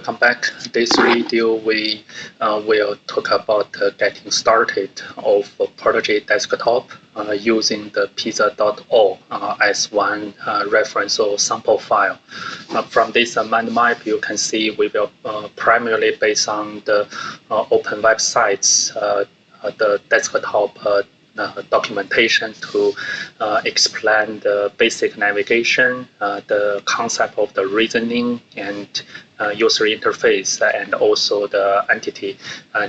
welcome back. This video we will talk about getting started of Protege desktop using the pizza.o as one reference or sample file. From this mind map, you can see we will primarily based on the open websites, the desktop documentation to explain the basic navigation, the concept of the reasoning and user interface, and also the entity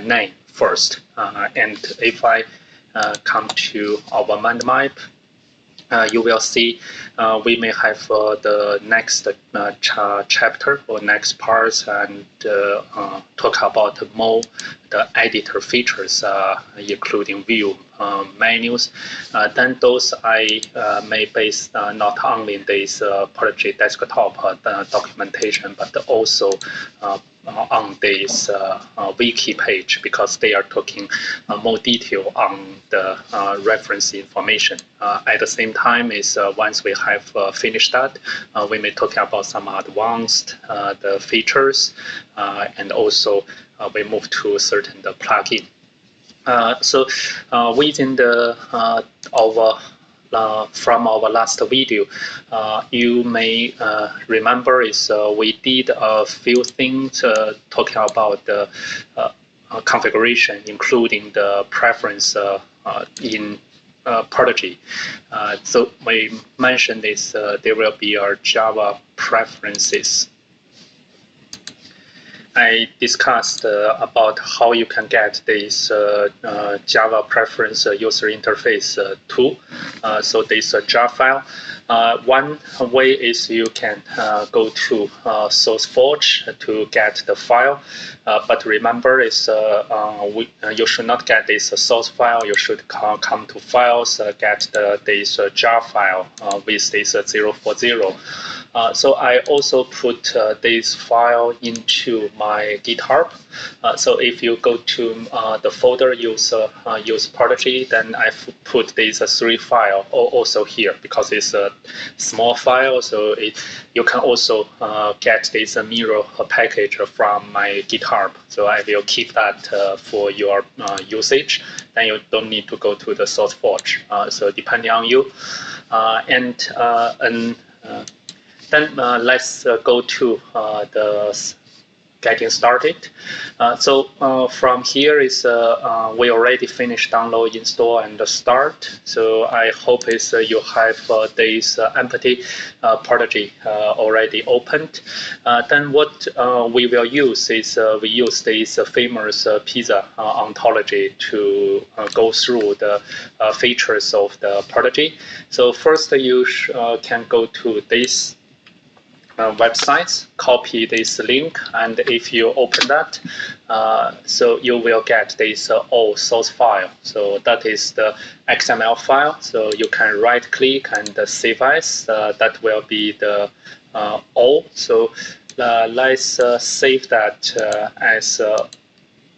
name first. And if I come to our mind map, you will see we may have the next chapter or next parts and talk about more the editor features, including view menus. Then those I may base not only in this Protege desktop documentation, but also on this wiki page, because they are talking more detail on the reference information. At the same time, is once we have finished that, we may talk about some advanced the features, and also we move to certain the plugin. So within the from our last video, you may remember is we did a few things talking about the configuration, including the preference in Protege. So we mentioned this there will be our Java preferences. I discussed about how you can get this Java preference user interface tool. So this Java file. One way is you can go to SourceForge to get the file. But remember, is you should not get this source file. You should come to Files, get this Java file with this 040. So I also put this file into my GitHub. So if you go to the folder use Protege, then I put this 3 file also here, because it's a small file. So you can also get this mirror package from my GitHub. So I will keep that for your usage. Then you don't need to go to the SourceForge. So depending on you, then let's go to the getting started. So from here is we already finished download, install, and start. So I hope is you have this empty Protege already opened. Then what we will use is we use this famous pizza ontology to go through the features of the Protege. So first you can go to this websites, copy this link, and if you open that, so you will get this O source file. So that is the XML file. So you can right click and save as. That will be the O. So let's save that as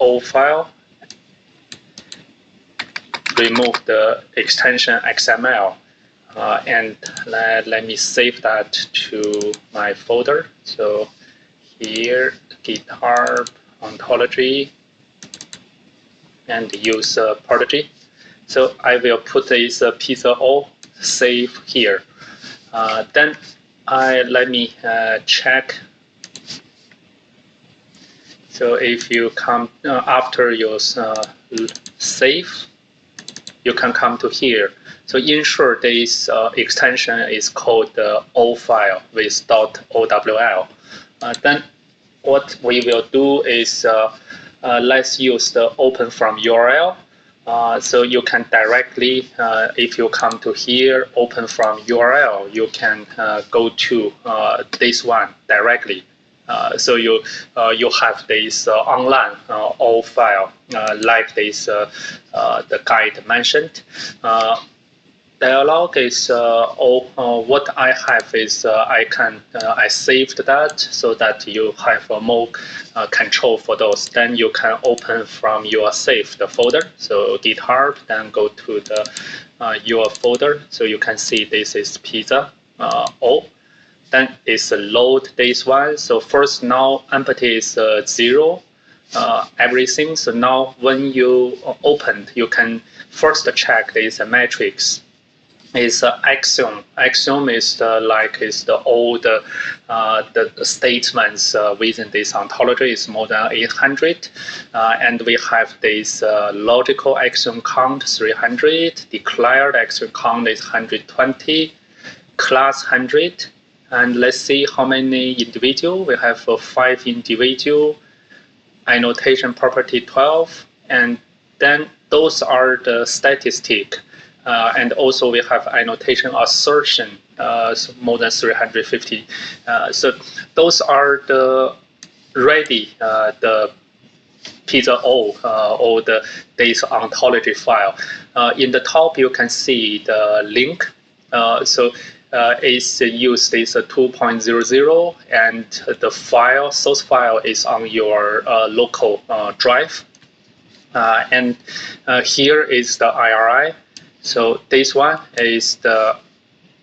O file. Remove the extension XML. And let me save that to my folder. So here, GitHub ontology, and use Protege. So I will put this pizza O save here. Then let me check. So if you come after your save, you can come to here. So ensure this extension is called the O file with .owl. Then what we will do is let's use the open from URL. So you can directly, if you come to here, open from URL, you can go to this one directly. So you have this online O file like this the guide mentioned. Dialog is what I have is I saved that so that you have more control for those. Then you can open from your saved folder. So GitHub, then go to the your folder. So you can see this is pizza O. then it's load this one. So first now empty is 0, everything. So now when you open, you can first check this matrix. Is axiom. Axiom is the old the statements within this ontology is more than 800, and we have this logical axiom count 300, declared axiom count is 120, class 100, and let's see how many individual. We have 5 individual, annotation property 12, and then those are the statistic. And also we have annotation assertion, so more than 350. So those are the ready, the pizza or the this ontology file. In the top, you can see the link. So it's used this 2.00, and the file, source file is on your local drive. And here is the IRI. So this one is the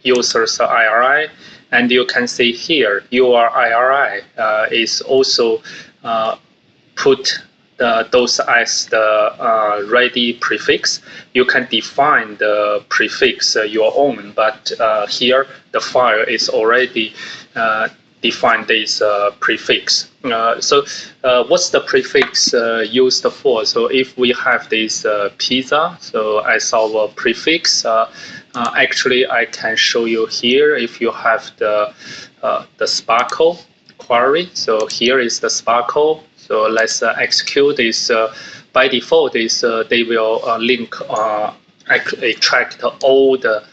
user's IRI, and you can see here your IRI is also put those as the ready prefix. You can define the prefix your own, but here the file is already define this prefix. So what's the prefix used for? So if we have this pizza, so as our prefix, actually I can show you here if you have the Sparkle query. So here is the Sparkle. So let's execute this. By default, is they will link extract all the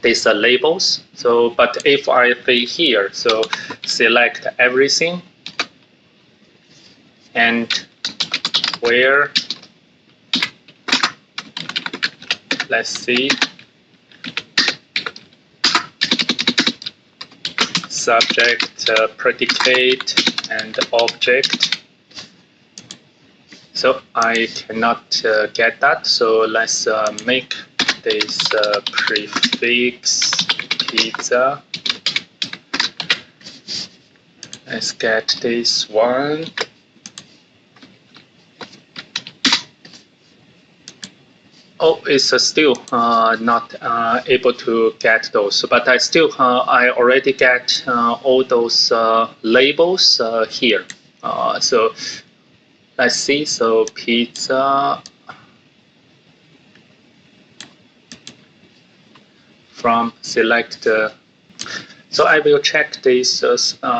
these labels. So, but if I say here, so select everything, and where, let's see, subject, predicate, and object. So I cannot get that. So let's make this prefix pizza. Let's get this one. Oh, it's still not able to get those, but I still I already get all those labels here. So let's see. So pizza from select. So I will check this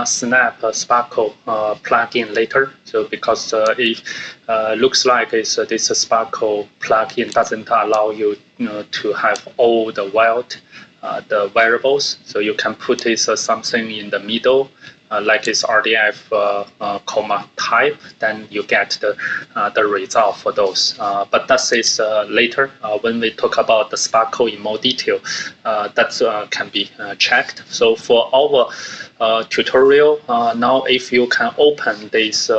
Snap Sparkle plugin later. So because it looks like it's, this Sparkle plugin doesn't allow you, to have all the wild the variables. So you can put this something in the middle, like it's RDF comma type, then you get the result for those. But that is later when we talk about the Sparkle in more detail. That can be checked. So for our tutorial now, if you can open this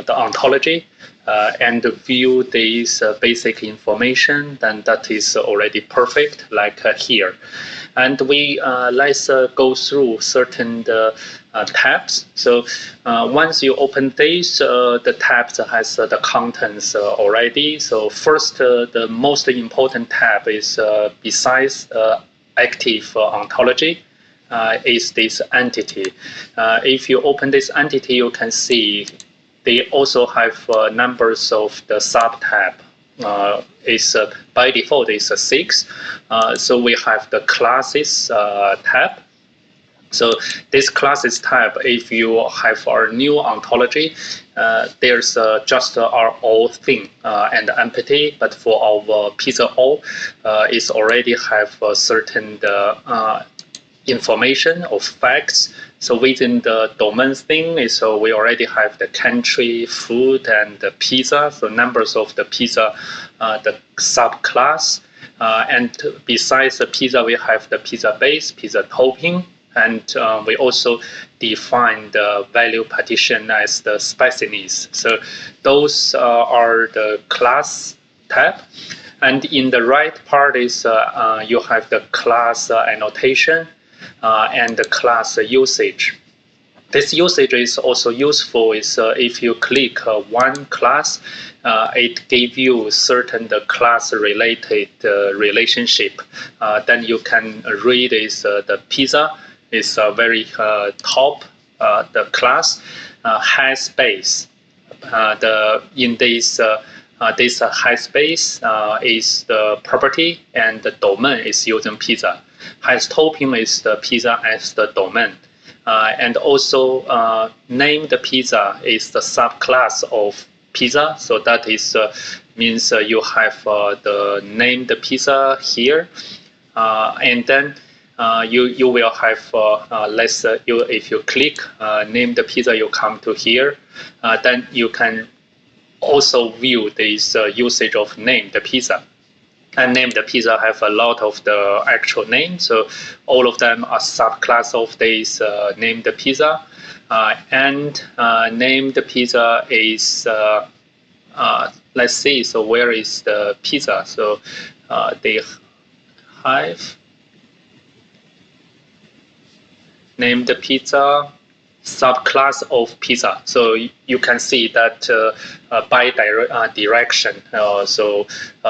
the ontology and view this basic information, then that is already perfect, like here. And we let's go through certain tabs. So once you open this, the tabs has the contents already. So first, the most important tab is besides active ontology, is this entity. If you open this entity, you can see they also have numbers of the sub tab. Is by default is 6. So we have the classes tab. So this classes tab, if you have our new ontology, there's just our old thing and empty. But for our pizza all, it's already have a certain information of facts. So within the domain thing, so we already have the country, food, and the pizza. So numbers of the pizza, the subclass. And besides the pizza, we have the pizza base, pizza topping, and we also define the value partition as the spiciness. So those are the class tab. And in the right part is you have the class annotation. and the class usage. This usage is also useful if you click one class, it gives you certain class related relationship. Then you can read the pizza is very top the class has space. In this high space is the property, and the domain is using pizza. Has topping is the pizza as the domain. And also named pizza is the subclass of pizza. So that is means you have the named pizza here, and then you will have if you click named pizza, you come to here. Then you can also view this usage of named pizza. And named pizza have a lot of the actual names, so all of them are subclass of this named pizza. And named pizza is let's see. So where is the pizza? So they have named pizza subclass of pizza. So you can see that by direction. So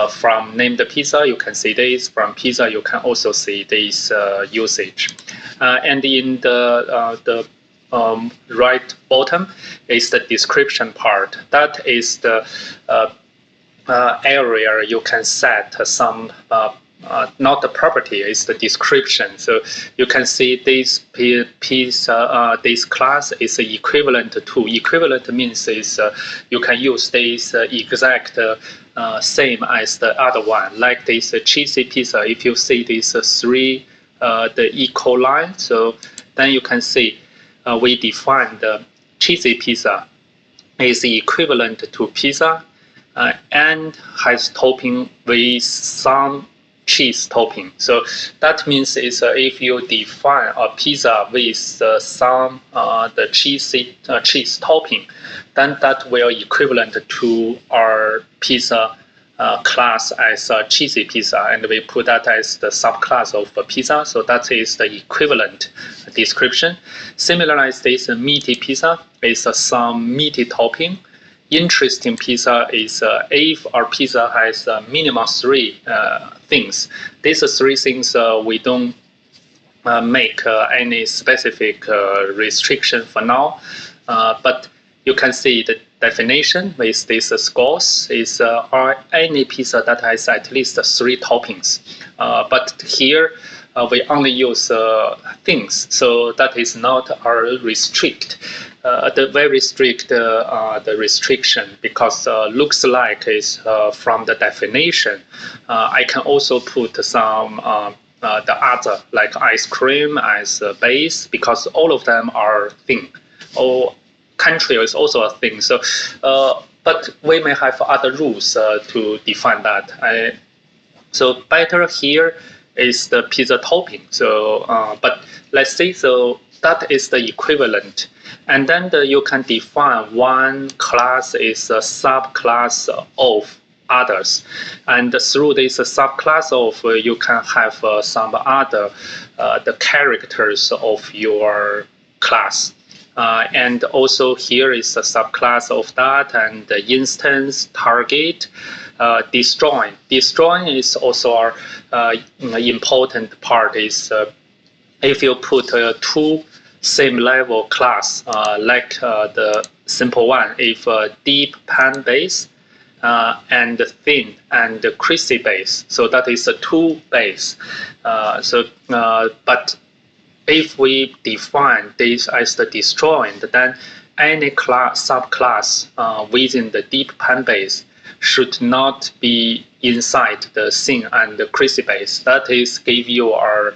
from named pizza, you can see this. From pizza, you can also see this usage. And in the right bottom is the description part. That is the area you can set some not the property, it's the description. So you can see this this class is equivalent to. Equivalent means is you can use this exact same as the other one, like this cheesy pizza. If you see these three the equal line, so then you can see we define the cheesy pizza is equivalent to pizza and has topping with some cheese topping. So that means is if you define a pizza with some the cheese topping, then that will equivalent to our pizza class as a cheesy pizza, and we put that as the subclass of a pizza. So that is the equivalent description. Similarly, this meaty pizza is some meaty topping. Interesting pizza is if our pizza has minimum three things. These three things we don't make any specific restriction for now, but you can see the definition with these scores is any pizza that has at least three toppings. But here we only use things, so that is not our restrict. The very strict the restriction, because looks like is from the definition. I can also put some the other like ice cream as a base, because all of them are thing. Or country is also a thing. So, but we may have other rules to define that. So better here is the pizza topping. So, but let's say so that is the equivalent. And then you can define one class is a subclass of others, and through this subclass of you can have some other the characters of your class. And also here is a subclass of that, and the instance, target, destroy. Destroy is also our important part. Is if you put two same level class, like the simple one, if deep pan base and thin and crispy base, so that is a two base. But if we define this as the disjoint, then any subclass within the deep pan base should not be inside the thin and the crispy base. That is give you our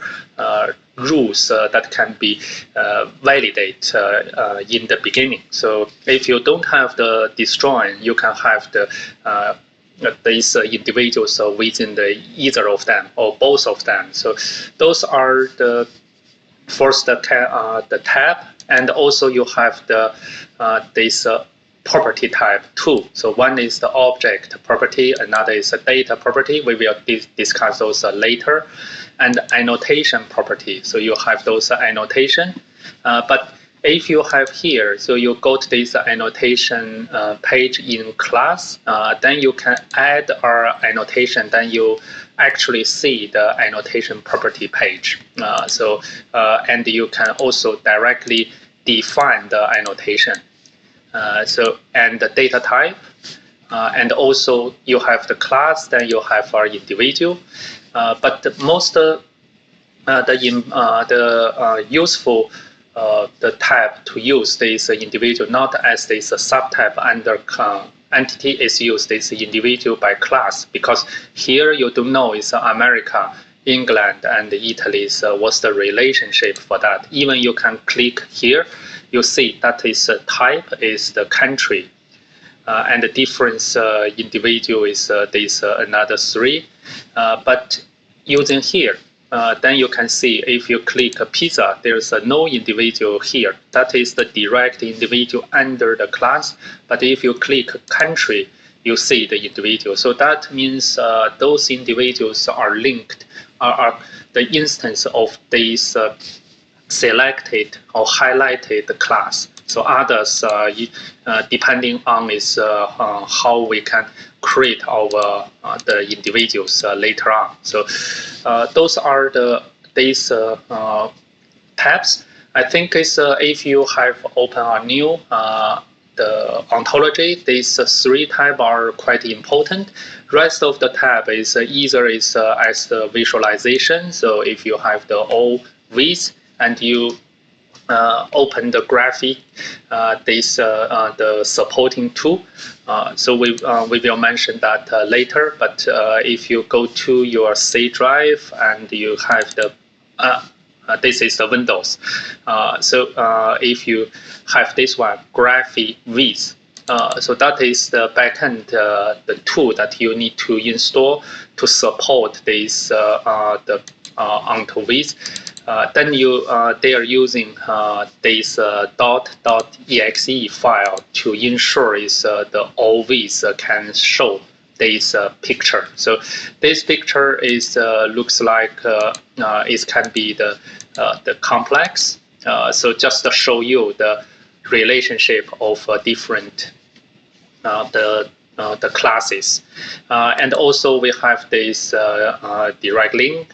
rules that can be validate in the beginning. So if you don't have the disjoint, you can have the these individuals within either of them or both of them. So those are the first the tab, and also you have the this property type two. So one is the object property, another is the data property. We will discuss those later. And annotation property. So you have those annotation. But if you have here, so you go to this annotation page in class, then you can add our annotation, then you actually see the annotation property page. And you can also directly define the annotation. And the data type, and also you have the class, then you have our individual. But the most useful the tab to use this individual, not as this subtab under entity is used this individual by class, because here you don't know is America, England, and Italy. So what's the relationship for that? Even you can click here, you see that is type is the country, and the difference individual is this another three. But using here, then you can see if you click pizza, there's no individual here. That is the direct individual under the class. But if you click country, you see the individual. So that means those individuals are linked, are the instance of this selected or highlighted class. So others, depending on is how we can create our the individuals later on. So those are these tabs. I think it's if you have open a new the ontology, these three tabs are quite important. Rest of the tab is either is as the visualization. So if you have the all with and you open the graphic, the supporting tool. So we will mention that later. But if you go to your C drive and you have the this is the Windows. So if you have this one, graphic with. So that is the backend, the tool that you need to install to support this the onto with. Then they are using this .exe file to ensure is the always can show this picture. So this picture is looks like it can be the complex. So just to show you the relationship of different the classes, and also we have this direct link.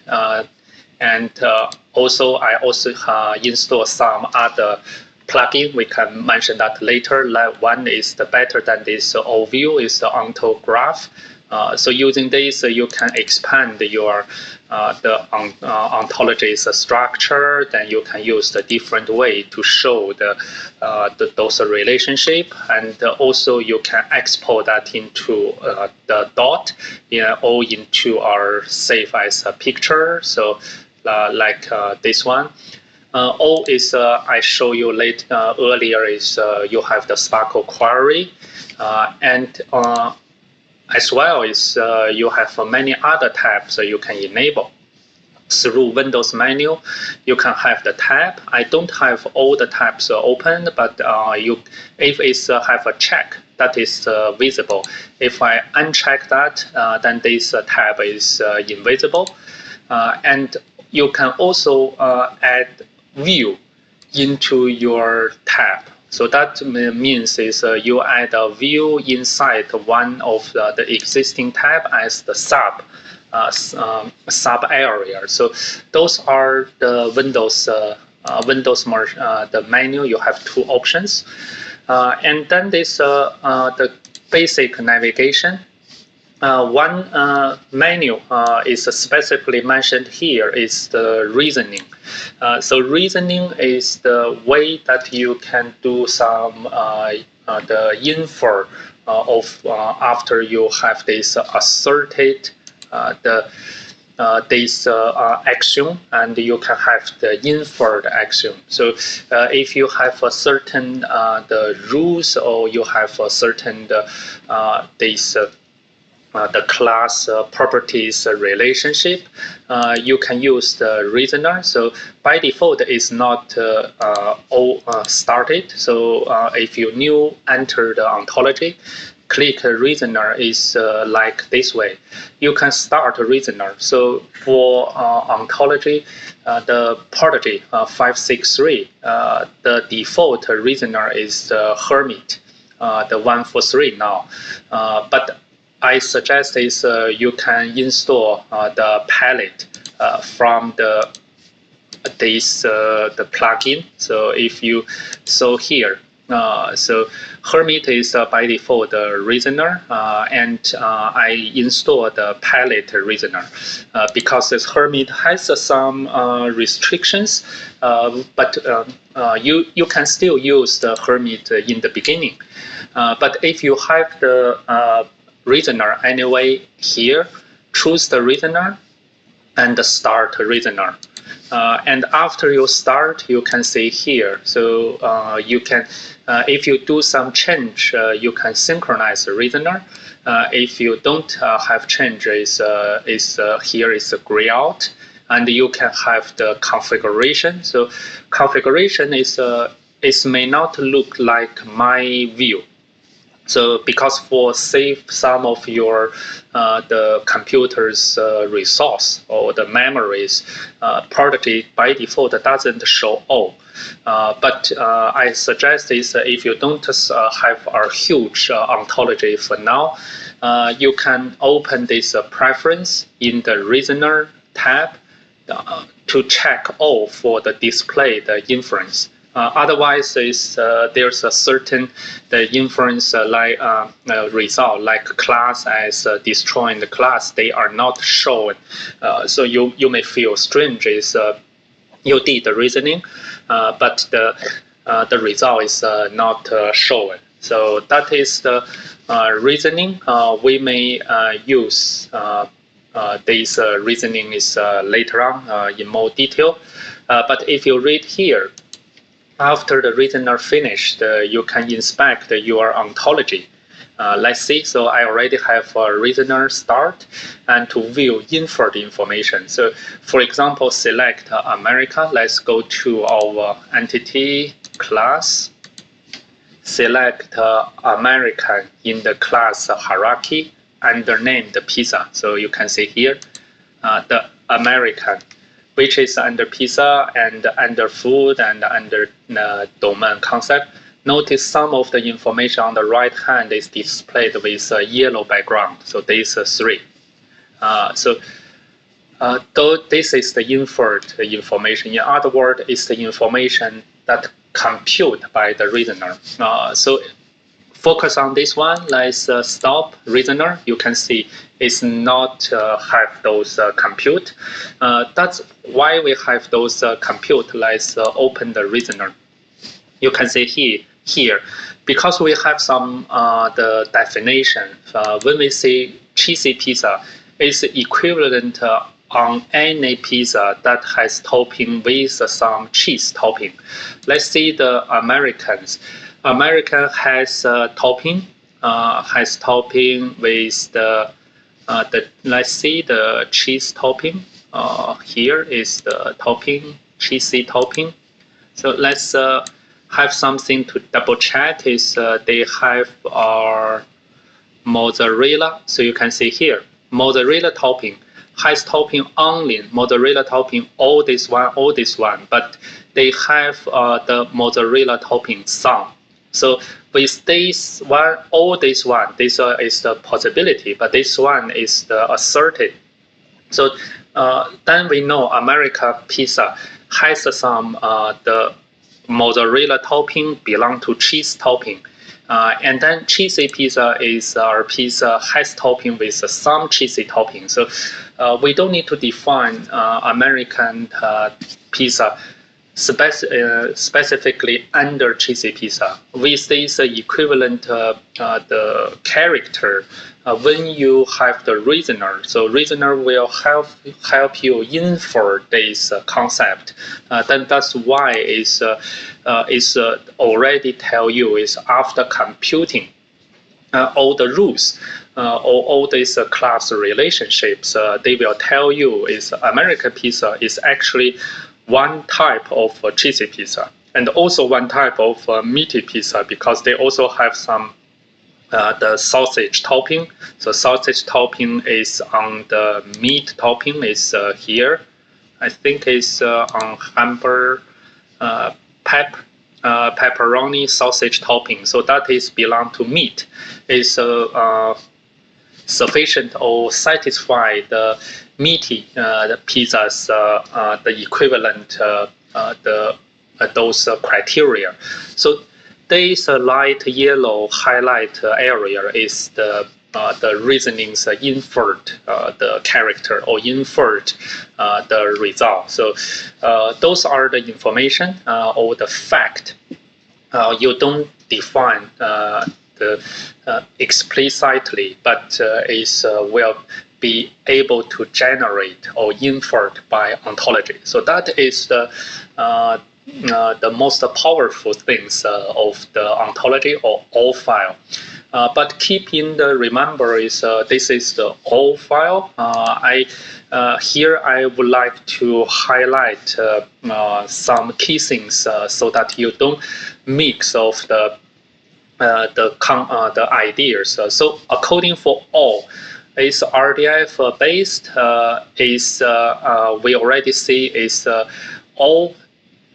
And also, I also install some other plugin. We can mention that later. Like one is the better than this overview is the ontograph. So using this, you can expand your the ontology's structure. Then you can use the different way to show those relationship, and also you can export that into the dot, or into our save as a picture. So like this one. All is I show you earlier is you have the Sparkle query, and as well as you have many other tabs you can enable. Through Windows menu, you can have the tab. I don't have all the tabs open, but if it's have a check, that is visible. If I uncheck that, then this tab is invisible. And you can also add view into your tab. So that means is you add a view inside one of the existing tab as the sub area. So those are the Windows the menu. You have two options, and then this the basic navigation. One menu is specifically mentioned here is the reasoning. So reasoning is the way that you can do some the infer of after you have this asserted this action, and you can have the inferred action. So if you have a certain the rules, or you have a certain this the class properties relationship, you can use the reasoner. So by default, it's not all started. So if you new enter the ontology, click reasoner is like this way. You can start a reasoner. So for ontology, the Protege 563, the default reasoner is the Hermit, the 143 now. But I suggest is you can install the palette from the plugin. So if you here, so Hermit is by default the reasoner, and I install the palette reasoner because this Hermit has some restrictions, but you can still use the Hermit in the beginning. But if you have the reasoner anyway, here choose the reasoner and start reasoner. And after you start, you can see here. So you can, if you do some change, you can synchronize the reasoner. If you don't have changes, here is a gray out, and you can have the configuration. So configuration is it may not look like my view. So because for save some of your the computer's resource or the memories, Protege by default doesn't show all. But I suggest is if you don't have a huge ontology for now, you can open this preference in the reasoner tab to check all for the display the inference. Otherwise, there's a certain the inference result like class as destroying the class, they are not shown. So you may feel strange is you did the reasoning, but the result is not shown. So that is the reasoning. We may use this reasoning is later on in more detail. But if you read here, after the reasoner finished, you can inspect your ontology. Let's see. So I already have a reasoner start and to view inferred information. So for example, select America. Let's go to our entity class. Select American in the class hierarchy under name the pizza. So you can see here the American, which is under pizza and under food and under domain concept. Notice some of the information on the right hand is displayed with a yellow background. So this is 3. Though this is the inferred information. In other words, it's the information that compute by the reasoner. So focus on this one. Let's stop reasoner. You can see it's not have those compute. That's why we have those compute. Let's open the reasoner. You can see here, because we have some the definition. When we say cheesy pizza, it's equivalent on any pizza that has topping with some cheese topping. Let's see the Americans. American has topping with the let's see the cheese topping. Here is the topping, cheesy topping. So let's have something to double check is they have our mozzarella. So you can see here, mozzarella topping has topping onion, mozzarella topping, all this one, but they have the mozzarella topping some. So with this one, all this one, this is the possibility, but this one is the asserted. So then we know America pizza has some the mozzarella topping belong to cheese topping. And then cheesy pizza is our pizza has topping with some cheesy topping. So we don't need to define American pizza specifically under cheesy pizza. With this equivalent the character when you have the reasoner. So reasoner will help you infer this concept. Then that's why it's already tell you is after computing all the rules or all these class relationships, they will tell you is American pizza is actually one type of cheesy pizza and also one type of meaty pizza, because they also have some the sausage topping. So sausage topping is on the meat topping is here. I think it's on hamburger pepperoni sausage topping. So that is belong to meat. Is sufficient or satisfy the meaty the pizzas the equivalent those criteria. So this light yellow highlight area is the reasonings inferred the character or inferred the result. So those are the information or the fact. You don't define the explicitly, but is will be able to generate or inferred by ontology. So that is the most powerful things of the ontology or all file. But keep in the remember is this is the all file. Here I would like to highlight some key things so that you don't mix of the ideas. So according for all, is RDF based. Is we already see is all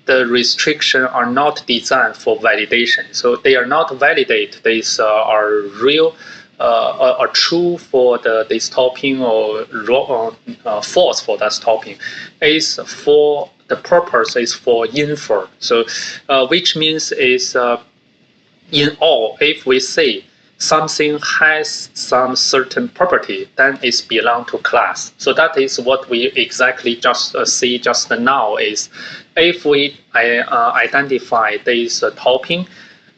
the restrictions are not designed for validation. So they are not validate. These are real or true for this topping or wrong, false for that topping. Is for the purpose is for infer. So which means is in all, if we say something has some certain property, then it belongs to class. So that is what we exactly just see just now is if we identify this topping,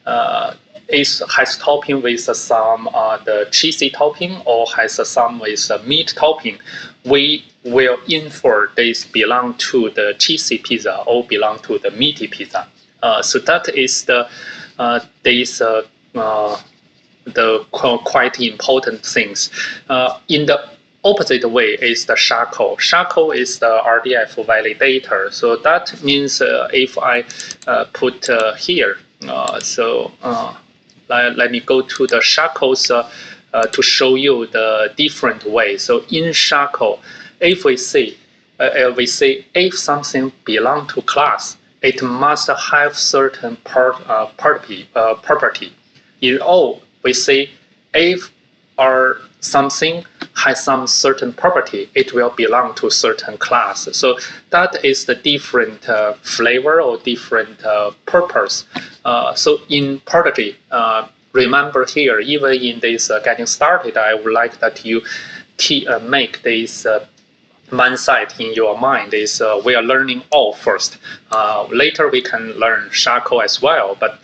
has topping with some the cheesy topping or has some with meat topping, we will infer this belong to the cheesy pizza or belong to the meaty pizza. So that is the quite important things. In the opposite way is the shackle. Shackle is the RDF validator. So that means if I put here, let me go to the shackles to show you the different way. So in shackle, if we say if something belong to class, it must have certain property. In all, we say if or something has some certain property, it will belong to certain class. So that is the different flavor or different purpose. So in Protege, remember here, even in this getting started, I would like that you make this mindset in your mind is we are learning all first. Later we can learn shackle as well, but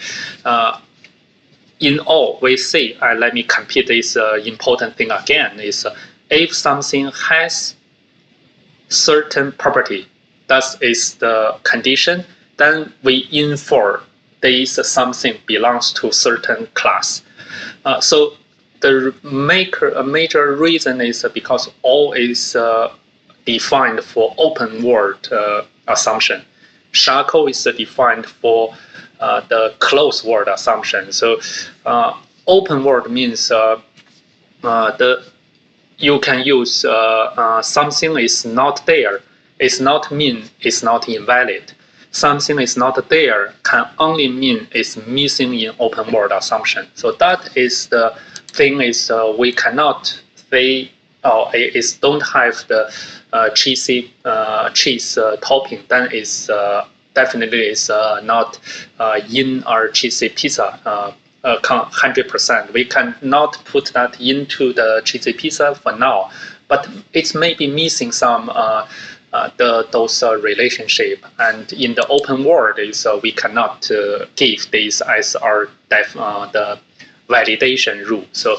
in all, we see, let me compete this important thing again, is if something has certain property, that is the condition, then we infer this something belongs to certain class. So the major reason is because all is defined for open world assumption. Shackle is defined for the closed world assumption. So open world means you can use something is not there. It's not mean it's not invalid. Something is not there can only mean it's missing in open world assumption. So that is the thing is we cannot say it don't have the cheesy cheese topping. Then it's definitely is not in our cheesy pizza 100%. We cannot put that into the cheesy pizza for now, but it may be missing some those relationship. And in the open world, is we cannot give this as our the validation rule. So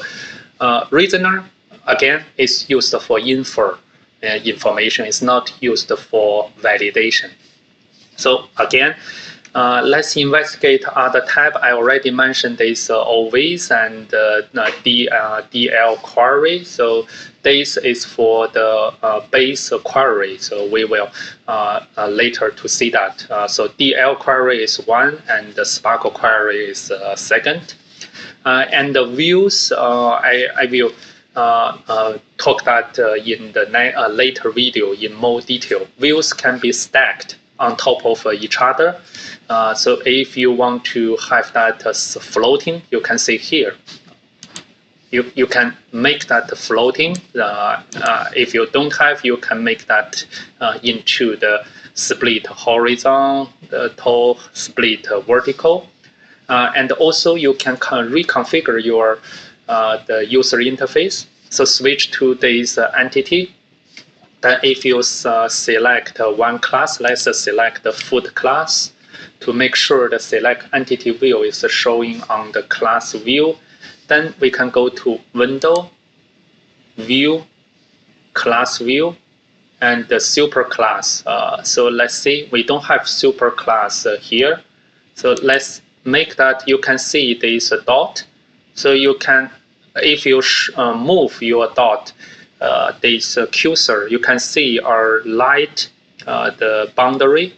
reasoner again is used for infer information. It's not used for validation. So again, Let's investigate other tab. I already mentioned this always and DL query. So this is for the base query. So we will later to see that. So DL query is one, and the Sparkle query is second. And the views, I will talk that in the later video in more detail. Views can be stacked on top of each other. So if you want to have that floating, you can see here. You can make that floating. If you don't have, you can make that into the split horizontal, split vertical. And also you can reconfigure your the user interface. So switch to this entity. Then if you select one class, let's select the food class to make sure the select entity view is showing on the class view. Then we can go to Window, View, Class View, and the super class. So let's see, we don't have super class here. So let's make that. You can see this dot. So you can, if you move your dot, this cursor, you can see our light the boundary.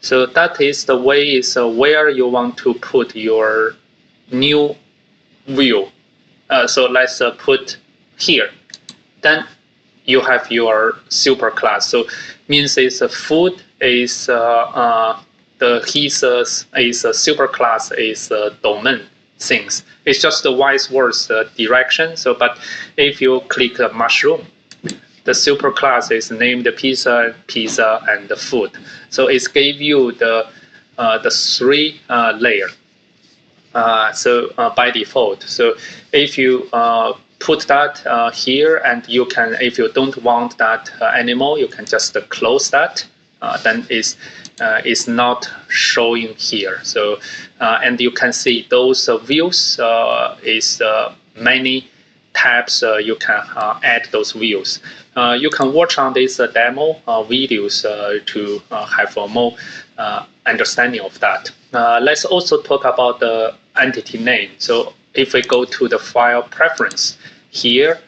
So that is the way is where you want to put your new view. So let's put here. Then you have your super class. So means it's food is his is super class is domain things. It's just the vice versa direction. So, but if you click mushroom, the super class is named pizza, and the food. So it gave you the three layer. So by default. So if you put that here, and you can, if you don't want that anymore, you can just close that. Then it's not showing here. So and you can see those views is many tabs. You can add those views. You can watch on this demo videos to have a more understanding of that. Let's also talk about the entity name. So if we go to the file preference here,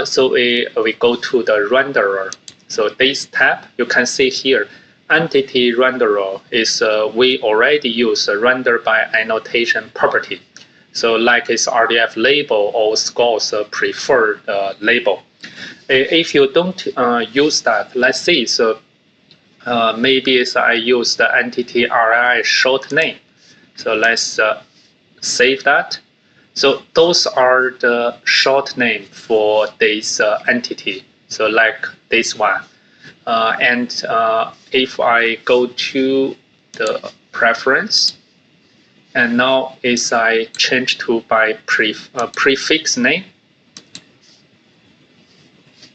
so we go to the renderer. So this tab, you can see here, entity renderer is we already use render by annotation property. So like it's RDF label or scores preferred label. If you don't use that, let's see. So maybe I use the entity RI short name. So let's save that. So those are the short name for this entity. So like this one. And if I go to the preference, and now is I change to by prefix name.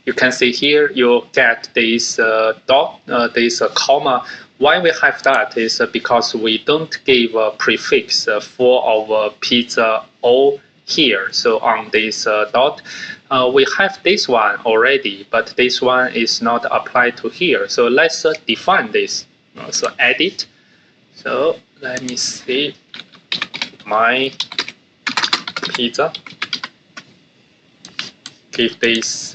You can see here you get this dot, this comma. Why we have that is because we don't give a prefix for our pizza O here. So on this dot, we have this one already, but this one is not applied to here. So let's define this. So edit. So let me see my pizza. Give this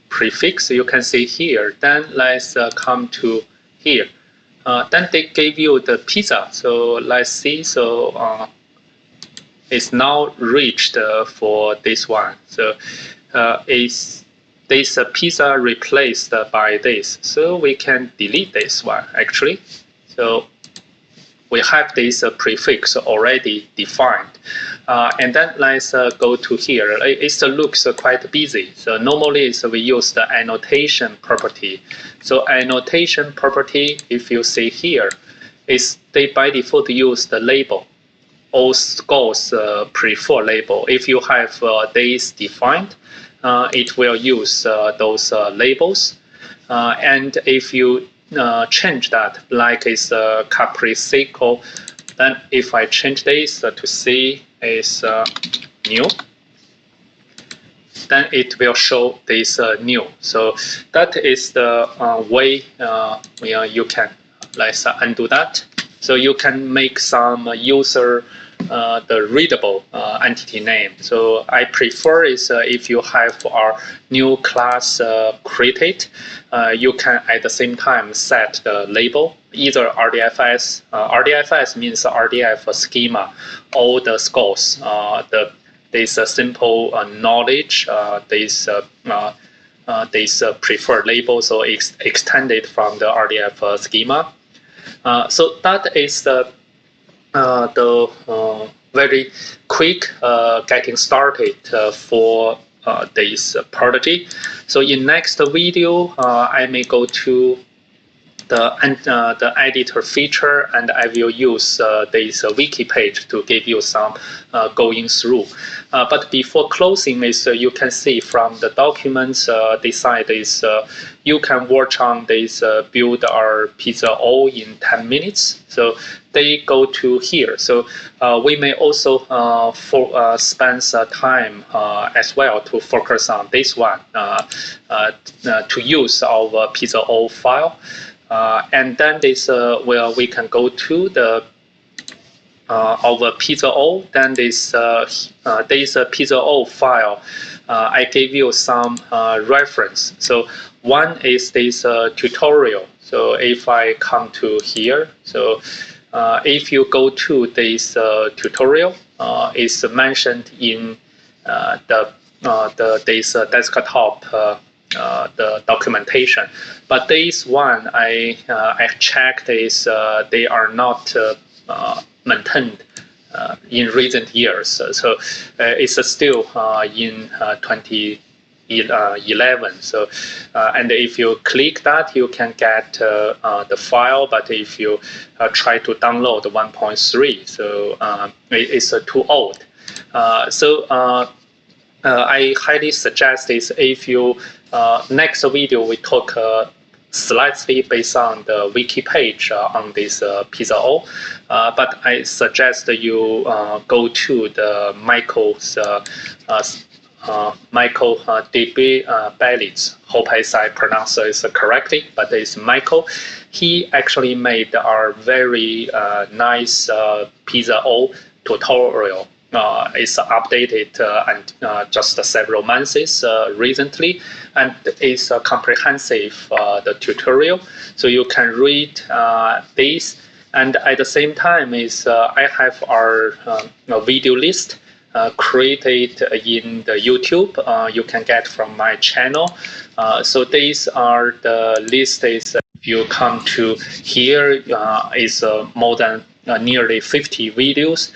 prefix. You can see here. Then let's come to here. Then they gave you the pizza. So let's see. So it's now reached for this one. So is this pizza replaced by this? So we can delete this one actually. So we have this prefix already defined. And then let's go to here. It looks quite busy. So normally we use the annotation property. So annotation property, if you see here, is they by default use the label. All scores prefer label. If you have this defined, it will use those labels. And if you change that, like it's capricical, then if I change this to C is new, then it will show this new. So that is the way you can, let's undo that. So you can make some user the readable entity name. So I prefer is if you have our new class created, you can at the same time set the label, either RDFS. RDFS means RDF schema, all the scores. There's a simple knowledge. There's preferred label, so it's extended from the RDF schema. So that is the very quick getting started for this Protege. So in next video, I may go to the editor feature, and I will use this wiki page to give you some going through. But before closing is you can see from the documents this side is you can work on this build our pizza all in 10 minutes. So they go to here. So we may also spend time as well to focus on this one to use our pizza all file. And then this where we can go to the our pizza o. Then this pizza o file. I gave you some reference. So one is this tutorial. So if I come to here, so if you go to this tutorial, it's mentioned in this desktop. The documentation, but this one I checked is they are not maintained in recent years, so it's still in 2011. So and if you click that, you can get the file, but if you try to download 1.3, so it's too old. I highly suggest is if you next video we talk slightly based on the wiki page on this pizza o, but I suggest you go to the Michael's Michael DB Bellitz. Hope I pronounce it correctly, but it's Michael. He actually made our very nice pizza o tutorial. It's updated and just several months recently, and it's a comprehensive the tutorial. So you can read this, and at the same time is I have our video list created in the YouTube. You can get from my channel. So these are the list. Is if you come to here is more than nearly 50 videos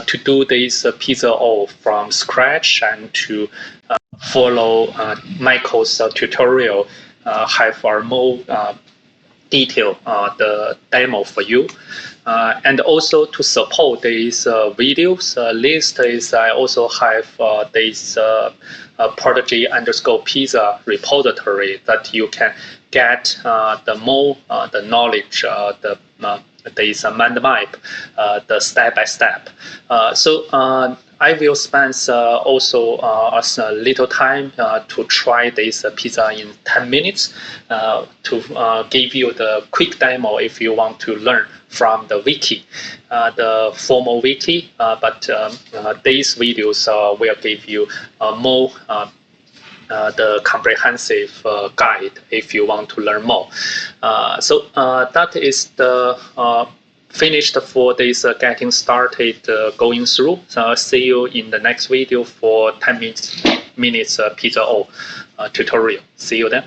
to do this pizza o from scratch and to follow Michael's tutorial, have our more detail the demo for you, and also to support these videos list is I also have this Protege _pizza repository that you can get the more the knowledge this mind map, the step by step. So I will spend also a little time to try this pizza in 10 minutes to give you the quick demo if you want to learn from the wiki, the formal wiki. But these videos will give you more the comprehensive guide if you want to learn more. So that is the finished for this getting started going through. So I'll see you in the next video for 10 minutes pizza o tutorial. See you then.